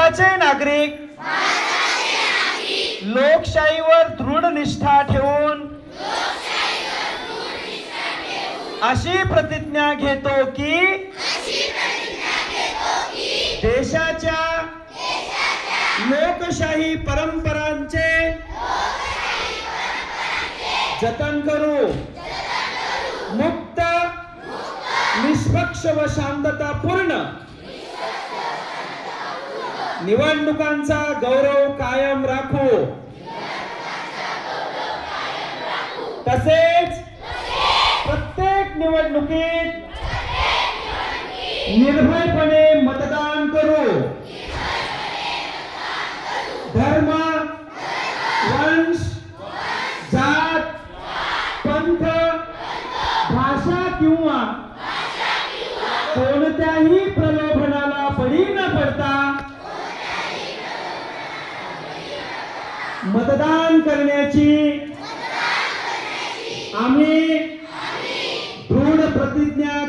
भारताचे नागरिक लोकशाहीवर दृढ निष्ठा ठेवून अशी प्रतिज्ञा घेतो की देशाच्या लोकशाही परंपरांचे जतन करू, मुक्त, निष्पक्ष व शांततापूर्ण निवडणुकांचा गौरव कायम राखू, तसेच प्रत्येक निवडणुकीत निर्भयपणे मतदान करू, धर्म, वंश, जात, पंथ, भाषा किंवा कोणत्याही प्रलोभनाला बळी न पडता मतदान करण्याची आम्ही दृढ प्रतिज्ञा